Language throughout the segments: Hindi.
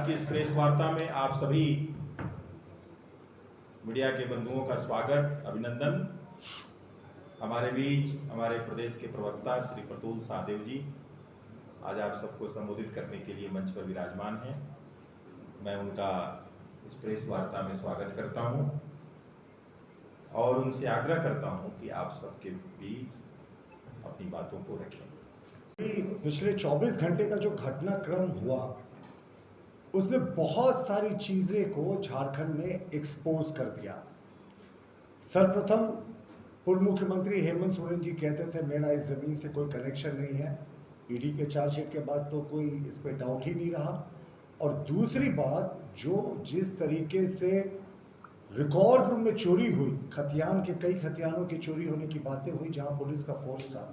आज की इस प्रेस वार्ता में आप सभी मीडिया के बंधुओं का स्वागत, अभिनंदन। हमारे बीच हमारे प्रदेश के प्रवक्ता श्री प्रतुल सहदेव जी आज आप सबको संबोधित करने के लिए मंच पर विराजमान हैं। मैं उनका इस प्रेस वार्ता में स्वागत करता हूं और उनसे आग्रह करता हूं कि आप सबके बीच अपनी बातों को रखें। पिछले 24 घंटे का जो घटनाक्रम हुआ उसने बहुत सारी चीजें को झारखंड में एक्सपोज कर दिया। सर्वप्रथम पूर्व मुख्यमंत्री हेमंत सोरेन जी कहते थे मेरा इस जमीन से कोई कनेक्शन नहीं है। ईडी के चार्जशीट के बाद तो कोई इस पे डाउट ही नहीं रहा। और दूसरी बात, जो जिस तरीके से रिकॉर्ड रूम में चोरी हुई, खतियान के कई खतियानों की चोरी होने की बातें हुई जहां पुलिस का फोर्स था,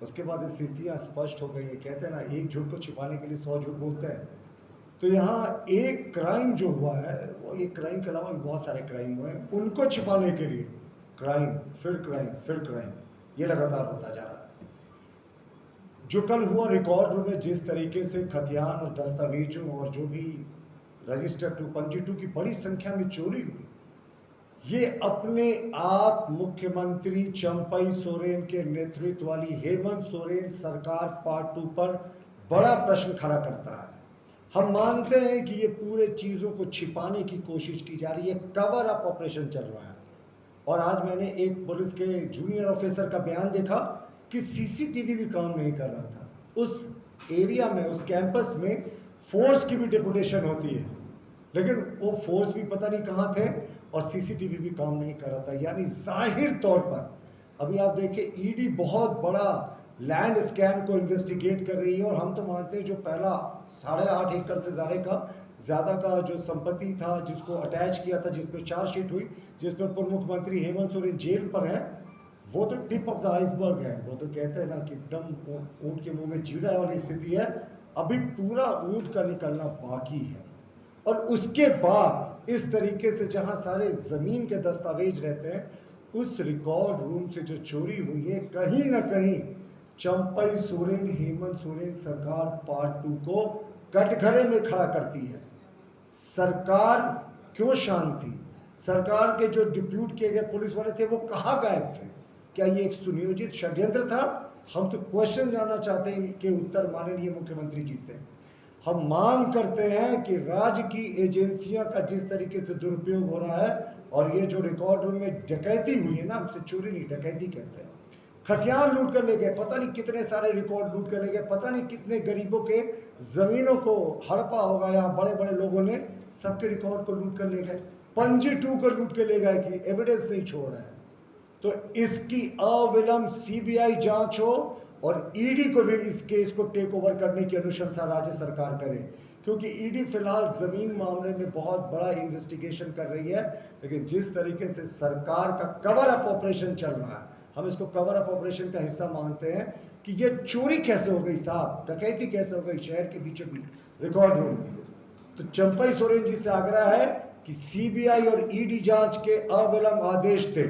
उसके बाद स्थितियां स्पष्ट हो गई है। कहते हैं ना, एक झूठ को छिपाने के लिए 100 झूठ बोलते हैं। तो यहाँ एक क्राइम जो हुआ है, वो एक क्राइम के अलावा बहुत सारे क्राइम हुए हैं, उनको छिपाने के लिए क्राइम फिर क्राइम फिर क्राइम, ये लगातार होता जा रहा है। जो कल हुआ रिकॉर्ड रूम में, जिस तरीके से खतियान और दस्तावेजों और जो भी रजिस्टर 252 की बड़ी संख्या में चोरी हुई, ये अपने आप मुख्यमंत्री चंपई सोरेन के नेतृत्व वाली हेमंत सोरेन सरकार पार्ट 2 पर बड़ा प्रश्न खड़ा करता है। हम मानते हैं कि ये पूरे चीजों को छिपाने की कोशिश की जा रही है, कवर अप ऑपरेशन चल रहा है। और आज मैंने एक पुलिस के जूनियर ऑफिसर का बयान देखा कि सीसीटीवी भी काम नहीं कर रहा था। उस एरिया में, उस कैंपस में फोर्स की भी डेपुटेशन होती है, लेकिन वो फोर्स भी पता नहीं कहाँ थे और सीसीटीवी भी काम नहीं कर रहा था। यानी जाहिर तौर पर अभी आप देखिए, ईडी बहुत बड़ा लैंड स्कैम को इन्वेस्टिगेट कर रही है। और हम तो मानते हैं जो पहला 8.5 एकड़ से ज़्यादा का जो संपत्ति था, जिसको अटैच किया था, जिसपे चार्जशीट हुई, जिसमें पूर्व मुख्यमंत्री हेमंत सोरेन जेल पर है, वो तो टिप ऑफ द आइसबर्ग है। वो तो कहते हैं ना कि एकदम ऊंट के मुंह में जीरा वाली स्थिति है। अभी पूरा ऊंट का निकलना बाकी है। और उसके बाद इस तरीके से जहां सारे जमीन के दस्तावेज रहते हैं, उस रिकॉर्ड रूम से जो चोरी हुई है, कहीं ना कहीं चंपई सोरेन हेमंत सोरेन सरकार पार्ट 2 को कटघरे में खड़ा करती है। सरकार क्यों शांत थी? सरकार के जो डिप्यूट किए गए पुलिस वाले थे, वो कहाँ गायब थे? क्या ये एक सुनियोजित षड्यंत्र था? हम तो क्वेश्चन जानना चाहते हैं इनके उत्तर माननीय मुख्यमंत्री जी से। हम मांग करते हैं कि राज्य की एजेंसियां का जिस तरीके से दुरुपयोग हो रहा है, और ये जो रिकॉर्ड रूम में डकैती हुई है ना, हमसे चोरी नहीं डकैती कहते हैं, खतियान लूट कर ले गए, पता नहीं कितने सारे रिकॉर्ड लूट कर ले गए, पता नहीं कितने गरीबों के जमीनों को हड़पा होगा, यहाँ बड़े बड़े लोगों ने सबके रिकॉर्ड को लूट कर ले गए, पंजी 2 को लूट कर ले गए कि एविडेंस नहीं छोड़ रहे हैं। तो इसकी अविलंब सीबीआई जांच हो और ईडी को भी इस केस को टेक ओवर करने की अनुशंसा राज्य सरकार करे, क्योंकि ईडी फिलहाल जमीन मामले में बहुत बड़ा इन्वेस्टिगेशन कर रही है। लेकिन जिस तरीके से सरकार का कवर अप ऑपरेशन चल रहा है, हम इसको कवर अप ऑपरेशन का हिस्सा मानते हैं कि ये चोरी कैसे हो गई साहब, डकैती कैसे हो गई शहर के बीचों बीच रिकॉर्ड रूम में। तो चंपई सोरेन जी से आग्रह है कि सीबीआई और ईडी जांच के अविलंब आदेश दे,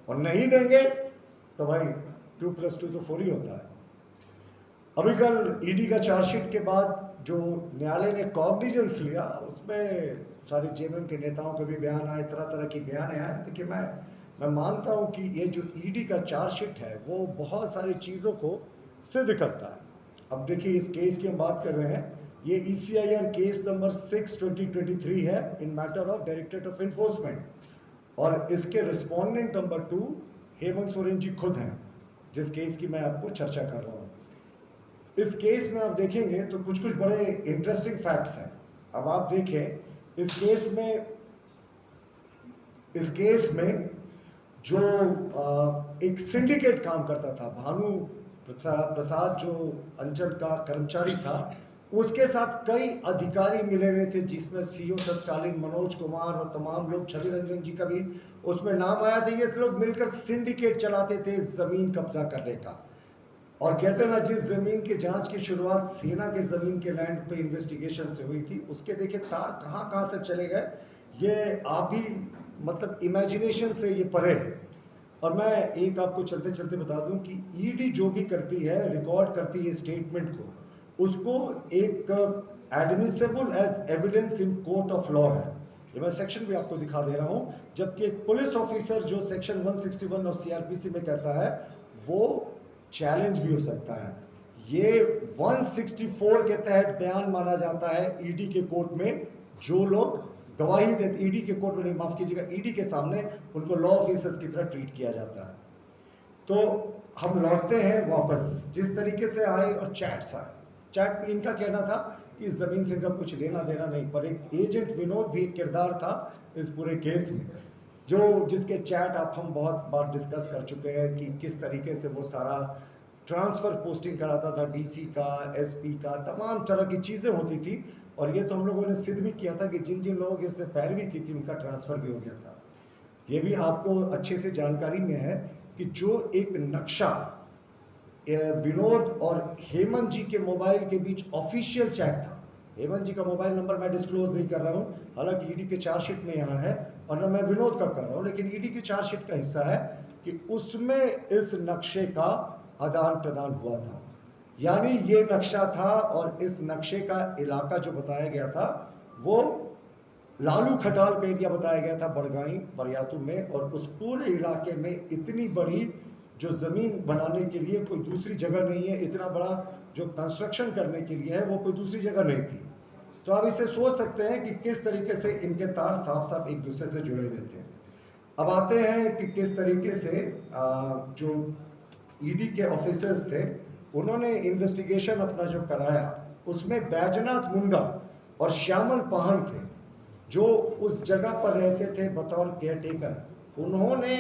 और नहीं देंगे तो भाई 2+2 तो 4 ही होता है। अभी कल ईडी का चार्जशीट के बाद जो न्यायालय ने कॉग्निजेंस लिया, उसमें सारे जेएमएम के नेताओं के भी बयान आए, तरह तरह की बयान आए। देखिए, मैं मानता हूं कि ये जो ईडी का चार्जशीट है वो बहुत सारी चीज़ों को सिद्ध करता है। अब देखिए, इस केस की हम बात कर रहे हैं, ये ECIR केस नंबर 6/2023 है इन matter of directorate of enforcement, और इसके रिस्पोंडेंट नंबर 2 हेमंत सोरेन जी खुद हैं, जिस केस की मैं आपको चर्चा कर रहा हूँ। इस केस में आप देखेंगे तो कुछ बड़े इंटरेस्टिंग फैक्ट्स हैं। अब आप देखें, इस केस में जो एक सिंडिकेट काम करता था, भानु प्रसाद जो अंचल का कर्मचारी था, उसके साथ कई अधिकारी मिले हुए थे, जिसमें सीओ तत्कालीन मनोज कुमार और तमाम लोग, छवि रंजन जी का भी उसमें नाम आया था। ये लोग मिलकर सिंडिकेट चलाते थे जमीन कब्जा करने का। और कहते हैं ना, जिस जमीन की जांच की शुरुआत सेना के जमीन के लैंड पे इन्वेस्टिगेशन से हुई थी, उसके देखे तार कहाँ तक चले गए, ये आप भी मतलब इमेजिनेशन से ये परे है। और मैं एक आपको चलते चलते बता दूं कि ईडी जो भी करती है, रिकॉर्ड करती है स्टेटमेंट को, उसको एक admissible as evidence in court of law है। ये मैं सेक्शन भी आपको दिखा दे रहा हूं। जबकि एक पुलिस ऑफिसर जो सेक्शन 161 ऑफ सीआरपीसी में कहता है वो चैलेंज भी हो सकता है। ये 164 के तहत बयान माना जाता है ईडी के कोर्ट में। जो लोग गवाही देते, ईडी के कोर्ट में नहीं, माफ कीजिएगा, ईडी के सामने उनको लॉ ऑफिसर्स की तरह ट्रीट किया जाता है। तो हम लौटते हैं वापस जिस तरीके से आए और चैट्स आए। चैट में इनका कहना था कि इस जमीन से इनका कुछ लेना देना नहीं, पर एक एजेंट विनोद भी एक किरदार था इस पूरे केस में, जो जिसके चैट आप हम बहुत बार डिस्कस कर चुके हैं कि किस तरीके से वो सारा ट्रांसफ़र पोस्टिंग कराता था, डीसी का, एसपी का, तमाम तरह की चीज़ें होती थी। और ये तो हम लोगों ने सिद्ध भी किया था कि जिन जिन लोगों की इसने पैरवी की थी उनका ट्रांसफ़र भी हो गया था। ये भी आपको अच्छे से जानकारी में है कि जो एक नक्शा विनोद और हेमंत जी के मोबाइल के बीच ऑफिशियल चैट था। हेमंत जी का मोबाइल नंबर मैं डिस्क्लोज नहीं कर रहा हूँ, हालांकि ईडी के चार्जशीट में यहाँ है, और न मैं विनोद का कर रहा हूँ, लेकिन ईडी की चार्जशीट का हिस्सा है कि उसमें इस नक्शे का आदान प्रदान हुआ था। यानी ये नक्शा था और इस नक्शे का इलाका जो बताया गया था वो लालू खटाल का एरिया बताया गया था, बड़गाई बरियातू में। और उस पूरे इलाके में इतनी बड़ी जो ज़मीन बनाने के लिए कोई दूसरी जगह नहीं है, इतना बड़ा जो कंस्ट्रक्शन करने के लिए है वो कोई दूसरी जगह नहीं थी। तो आप इसे सोच सकते हैं कि किस तरीके से इनके तार साफ साफ एक दूसरे से जुड़े हुए थे। अब आते हैं कि किस तरीके से जो ईडी के ऑफिसर्स थे उन्होंने इन्वेस्टिगेशन अपना जो कराया, उसमें बैजनाथ मुंडा और श्यामल पाहन थे जो उस जगह पर रहते थे बतौर केयरटेकर। उन्होंने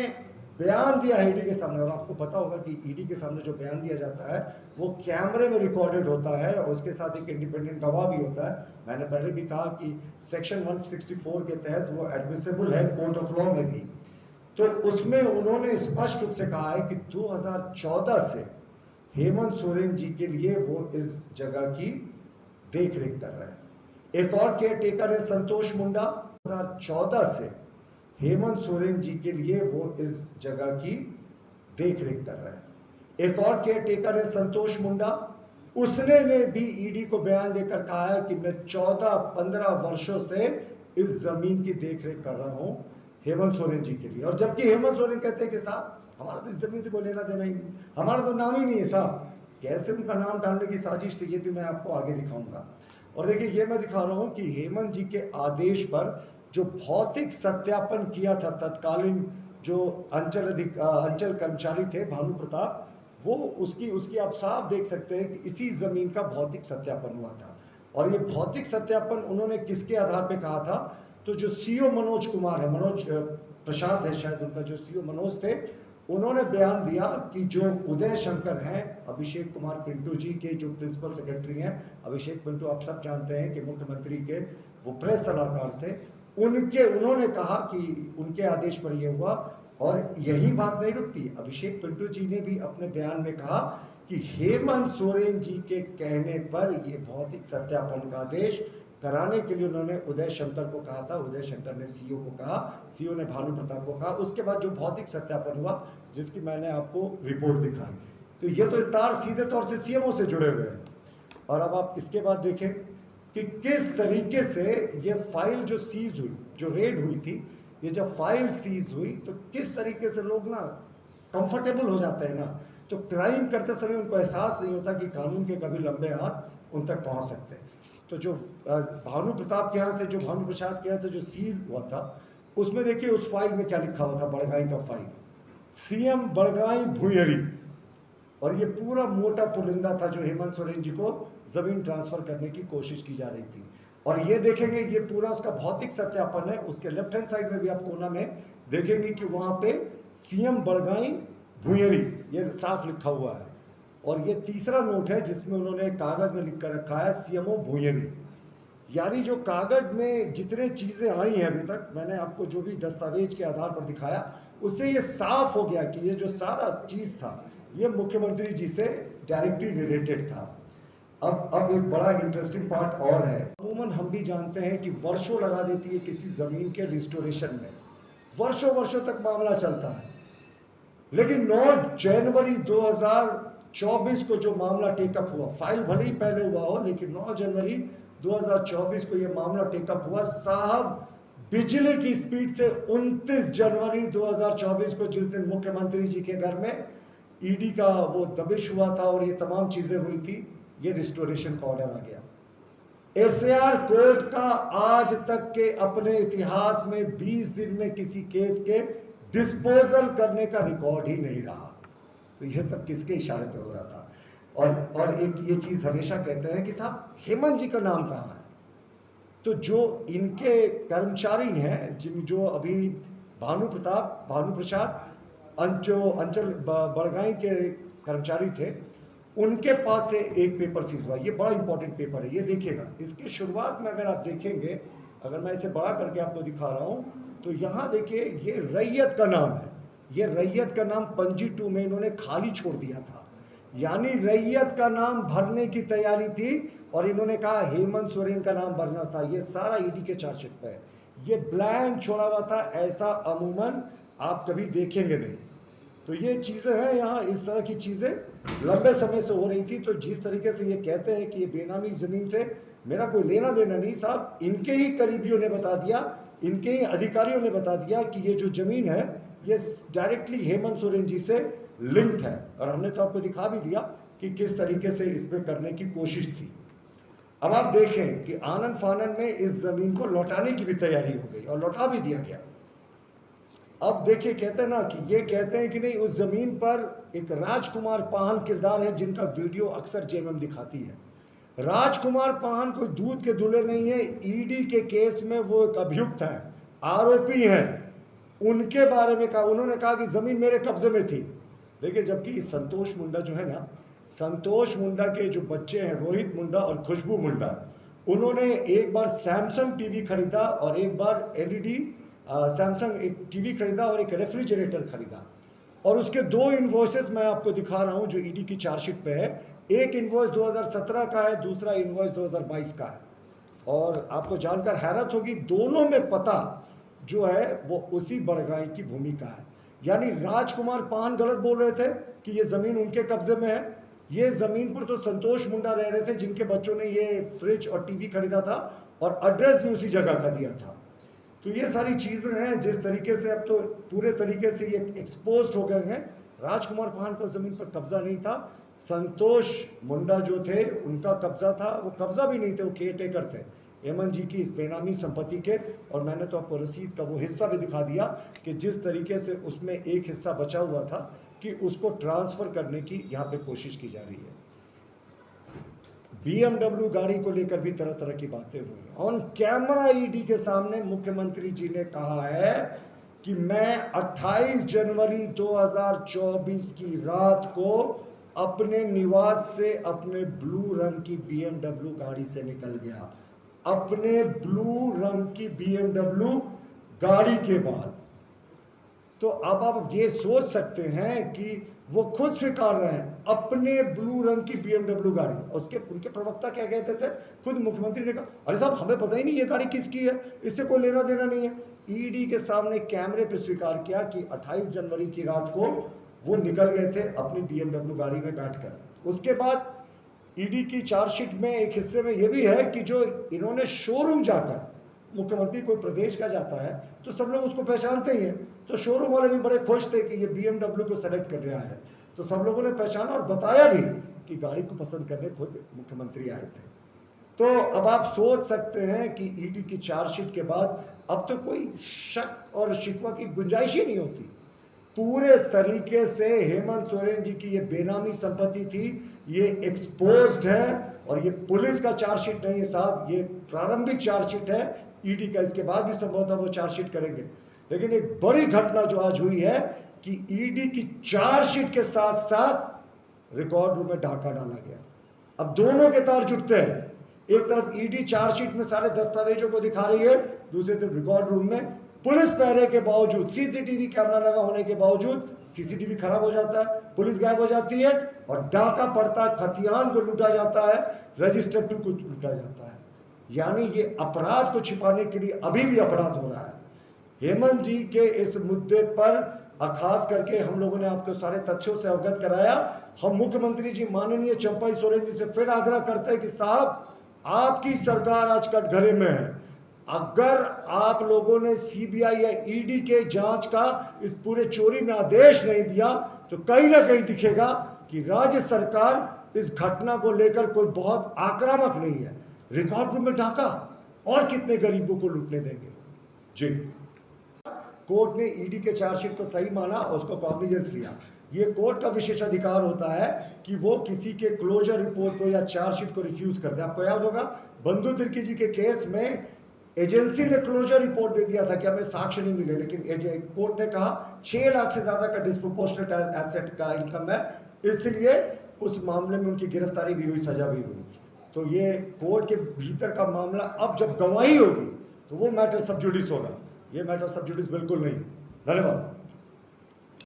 बयान दिया ईडी के सामने, और आपको पता होगा कि ईडी के सामने जो बयान दिया जाता है वो कैमरे में रिकॉर्डेड होता है और उसके साथ एक इंडिपेंडेंट गवाह भी होता है। मैंने पहले भी कहा कि सेक्शन 164 के तहत वो एडमिसेबल है कोर्ट ऑफ लॉ में भी। तो उसमें उन्होंने स्पष्ट रूप से कहा है कि 2014 से हेमंत सोरेन जी के लिए वो इस जगह की देख रेख कर रहे हैं। एक और केयर टेकर है संतोष मुंडा, 2014 से हेमंत सोरेन जी के लिए वो इस जगह की देख रेख कर रहे हैं। एक और केयर टेकर है संतोष मुंडा, उसने ने भी ईडी को बयान देकर कहा है कि मैं 14-15 वर्षों से इस जमीन की देख रेख कर रहा हूं हेमंत सोरेन जी के लिए। और जबकि हेमंत सोरेन कहते हैं कि साहब हमारा तो इस जमीन से कोई लेना देना ही नहीं, हमारा तो नाम ही नहीं है साहब। कैसे उनका नाम डालने की साजिश थी ये भी मैं आपको आगे दिखाऊंगा। और देखिए ये मैं दिखा रहा हूं कि हेमंत जी के आदेश पर जो भौतिक सत्यापन किया था तत्कालीन जो अंचल कर्मचारी थे भानु प्रताप, वो उसकी आप साफ देख सकते हैं कि इसी जमीन का भौतिक सत्यापन हुआ था। और ये भौतिक सत्यापन उन्होंने किसके आधार पे कहा था? तो जो सीओ मनोज कुमार है, मनोज प्रसाद है शायद उनका, जो सीओ मनोज थे, उन्होंने बयान दिया कि जो उदय शंकर हैं, अभिषेक कुमार पिंटू जी के जो प्रिंसिपल सेक्रेटरी हैं, अभिषेक पिंटू आप सब जानते हैं कि मुख्यमंत्री के वो प्रेस सलाहकार थे, उन्होंने कहा कि उनके आदेश पर यह हुआ। और यही बात नहीं रुकती, अभिषेक पिंटू जी ने भी अपने बयान में कहा कि हेमंत सोरेन जी के कहने पर यह भौतिक सत्यापन का आदेश कराने के लिए उन्होंने उदय शंकर को कहा था। उदय शंकर ने सीओ को कहा, सीओ ने भानु प्रताप को कहा। उसके बाद जो भौतिक सत्यापन हुआ जिसकी मैंने आपको रिपोर्ट दिखाई, तो ये तो तार सीधे तौर से सीएमओ से जुड़े हुए हैं। और अब आप इसके बाद देखें कि किस तरीके से ये फाइल जो सीज हुई, जो रेड हुई थी, ये जब फाइल सीज हुई तो किस तरीके से लोग ना कंफर्टेबल हो जाते हैं ना, तो क्राइम करते समय उनको एहसास नहीं होता कि कानून के कभी लंबे हाथ उन तक पहुंच सकते हैं। तो जो भानु प्रताप के यहाँ से, जो भानु प्रसाद के यहाँ से जो सील हुआ था, उसमें देखिए उस फाइल में क्या लिखा हुआ था, बड़गाई का फाइल, सीएम बड़गाई भुयरी। और ये पूरा मोटा पुलिंदा था जो हेमंत सोरेन जी को जमीन ट्रांसफर करने की कोशिश की जा रही थी। और ये देखेंगे ये पूरा उसका भौतिक सत्यापन है। उसके लेफ्ट हैंड साइड में भी आप कोना में देखेंगे कि वहां पे सीएम बड़गाई भुयरी ये साफ लिखा हुआ है। और ये तीसरा नोट है जिसमें उन्होंने कागज में लिख कर रखा है सीएमओ भुयरी। यानी जो कागज में जितने चीजें आई हैं अभी तक, मैंने आपको जो भी दस्तावेज के आधार पर दिखाया, उससे ये साफ हो गया कि ये जो सारा चीज था ये मुख्यमंत्री जी से डायरेक्टली रिलेटेड था। अब एक बड़ा इंटरेस्टिंग पार्ट और है। अमूमन हम भी जानते हैं कि वर्षों लगा देती है किसी जमीन के रिस्टोरेशन में, वर्षों तक मामला चलता है। लेकिन 9 जनवरी 2024 को जो मामला टेकअप हुआ, फाइल भले ही पहले हुआ हो, लेकिन 9 जनवरी 2024 को ये मामला टेकअप हुआ। साहब बिजली की स्पीड से 29 जनवरी 2024 को, जिस दिन मुख्यमंत्री जी के घर में ईडी का वो दबिश हुआ था और ये तमाम चीजें हुई थी, ये रिस्टोरेशन का ऑर्डर आ गया। एसआर कोर्ट का आज तक के अपने इतिहास में 20 दिन में किसी केस के डिस्पोजल करने का रिकॉर्ड ही नहीं रहा। तो ये सब किसके इशारे पे हो रहा था? और एक ये चीज हमेशा कहते हैं कि साहब हेमंत जी का नाम कहाँ है? तो जो इनके कर्मचारी हैं, जो अभी भानु प्रसाद अंचल बड़गाई के कर्मचारी थे, उनके पास से एक पेपर सीज हुआ। ये बड़ा इंपॉर्टेंट पेपर है, ये देखिएगा। इसकी शुरुआत में अगर आप देखेंगे, अगर मैं इसे बड़ा करके आपको दिखा रहा हूं, तो यहाँ देखिए ये रैयत का नाम है। ये रैयत का नाम पंजी 2 में इन्होंने खाली छोड़ दिया था, यानी रैयत का नाम भरने की तैयारी थी और इन्होंने कहा हेमंत सोरेन का नाम भरना था। ये सारा ईडी के चार्जशीट पे है, ये ब्लैंक छोड़ा हुआ था। ऐसा अमूमन आप कभी देखेंगे नहीं। तो ये चीज़ें हैं, यहाँ इस तरह की चीज़ें लंबे समय से हो रही थी। तो जिस तरीके से ये कहते हैं कि ये बेनामी ज़मीन से मेरा कोई लेना देना नहीं, साहब इनके ही करीबियों ने बता दिया, इनके ही अधिकारियों ने बता दिया कि ये जो ज़मीन है ये डायरेक्टली हेमंत सोरेन जी से लिंक्ड है। और हमने तो आपको दिखा भी दिया कि किस तरीके से इस पर करने की कोशिश थी। अब आप देखें कि आनन फानन में इस ज़मीन को लौटाने की भी तैयारी हो गई और लौटा भी दिया गया। अब देखिए, कहते हैं ना कि ये कहते हैं कि नहीं, उस जमीन पर एक राजकुमार पाहन किरदार है जिनका वीडियो अक्सर जेएमएम दिखाती है। राजकुमार पाहन कोई दूध के दूल्हे नहीं है, ईडी के केस में वो एक अभियुक्त है, आरोपी हैं। उनके बारे में कहा, उन्होंने कहा कि जमीन मेरे कब्जे में थी। देखिए, जबकि संतोष मुंडा जो है ना, संतोष मुंडा के जो बच्चे हैं रोहित मुंडा और खुशबू मुंडा, उन्होंने एक बार सैमसंग टीवी खरीदा और एक बार एलईडी सैमसंग एक टीवी खरीदा और एक रेफ्रिजरेटर खरीदा। और उसके 2 इनवॉइसेस मैं आपको दिखा रहा हूं जो ईडी की चार्जशीट पे है। एक इनवॉइस 2017 का है, दूसरा इनवॉइस 2022 का है। और आपको जानकर हैरत होगी, दोनों में पता जो है वो उसी बड़गाई की भूमि का है। यानी राजकुमार पाहन गलत बोल रहे थे कि ये जमीन उनके कब्जे में है। ये जमीन पर तो संतोष मुंडा रह रहे थे जिनके बच्चों ने ये फ्रिज और टीवी खरीदा था, और एड्रेस भी उसी जगह का दिया था। तो ये सारी चीज़ें हैं जिस तरीके से अब तो पूरे तरीके से ये एक्सपोज हो गए हैं। राजकुमार पाहन पर ज़मीन पर कब्जा नहीं था, संतोष मुंडा जो थे उनका कब्जा था। वो कब्जा भी नहीं थे, वो केयर टेकर थे हेमंत जी की इस बेनामी संपत्ति के। और मैंने तो आपको रसीद का वो हिस्सा भी दिखा दिया कि जिस तरीके से उसमें एक हिस्सा बचा हुआ था कि उसको ट्रांसफ़र करने की यहाँ पे कोशिश की जा रही है। BMW गाड़ी को लेकर भी तरह तरह की बातें हुई। ऑन कैमरा ईडी के सामने मुख्यमंत्री जी ने कहा है कि मैं 28 जनवरी 2024 की रात को अपने निवास से अपने ब्लू रंग की BMW गाड़ी से निकल गया। अपने ब्लू रंग की BMW गाड़ी के बाद तो अब आप ये सोच सकते हैं कि वो खुद स्वीकार रहे हैं अपने ब्लू रंग की BMW गाड़ी। उसके उनके प्रवक्ता क्या कहते थे, खुद मुख्यमंत्री ने कहा, अरे साहब हमें पता ही नहीं ये गाड़ी किसकी है, इससे कोई लेना देना नहीं है। ईडी के सामने कैमरे पे स्वीकार किया कि 28 जनवरी की रात को वो निकल गए थे अपनी BMW गाड़ी में बैठकर। उसके बाद ईडी की चार्जशीट में एक हिस्से में ये भी है कि जो इन्होंने शोरूम जाकर, मुख्यमंत्री कोई प्रदेश का जाता है तो सब लोग उसको पहचानते ही हैं, तो शोरूम वाले भी बड़े खुश थे कि ये BMW को सेलेक्ट कर रहा है। तो सब लोगों ने पहचाना और बताया भी कि गाड़ी को पसंद करने खुद मुख्यमंत्री आए थे। तो अब आप सोच सकते हैं कि ईडी की चार्जशीट के बाद अब तो कोई शक और शिकवा की गुंजाइश ही नहीं होती। पूरे तरीके से हेमंत सोरेन जी की ये बेनामी संपत्ति थी, ये एक्सपोज्ड है। और ये पुलिस का चार्जशीट नहीं है साहब, ये प्रारंभिक चार्जशीट है ईडी का। इसके बाद भी संभवतः वो चार्जशीट करेंगे। लेकिन एक बड़ी घटना जो आज हुई है कि ईडी की चार्जशीट के साथ साथ रिकॉर्ड रूम में डाका डाला गया। अब दोनों के तार जुटते हैं, एक तरफ ईडी चार्जशीट में सारे दस्तावेजों को दिखा रही है, दूसरी तरफ रिकॉर्ड रूम में पुलिस पहरे के बावजूद, सीसीटीवी कैमरा लगा होने के बावजूद सीसीटीवी खराब हो जाता है, पुलिस गायब हो जाती है और डाका पड़ता है, खतियान को लूटा जाता है, रजिस्टर 2 को लूटा जाता है। यानी ये अपराध को छिपाने के लिए अभी भी अपराध हो रहा है। हेमंत जी के इस मुद्दे पर खास करके हम लोगों ने आपको सारे तथ्यों से अवगत कराया। हम मुख्यमंत्री जी माननीय चंपाई सोरेन जी से फिर आग्रह करते हैं कि साहब आपकी सरकार आज कटघरे में है। अगर आप लोगों ने सीबीआई या ईडी के जांच का इस पूरे चोरी में आदेश नहीं दिया तो कहीं ना कहीं दिखेगा कि राज्य सरकार इस घटना को लेकर कोई बहुत आक्रामक नहीं है। रिकॉर्ड रूम में ढाका और कितने गरीबों को लूटने देंगे। जी, कोर्ट ने ईडी के चार्जशीट को सही माना और उसको कॉग्निजेंस लिया। ये कोर्ट का विशेष अधिकार होता है कि वो किसी के क्लोजर रिपोर्ट को या चार्जशीट को रिफ्यूज कर दे। आपको याद होगा बंधु तिर्की जी के केस में एजेंसी ने क्लोजर रिपोर्ट दे दिया था कि हमें साक्ष्य नहीं मिले, लेकिन कोर्ट ने कहा 6 लाख से ज्यादा का डिस्प्रोपोर्शनेट एसेट का इनकम है, इसलिए उस मामले में उनकी गिरफ्तारी भी हुई, सजा भी हुई। तो ये कोर्ट के भीतर का मामला, अब जब गवाही होगी तो वो मैटर सब जुडिस होगा, ये मैटर सब जुडिस बिल्कुल नहीं। धन्यवाद।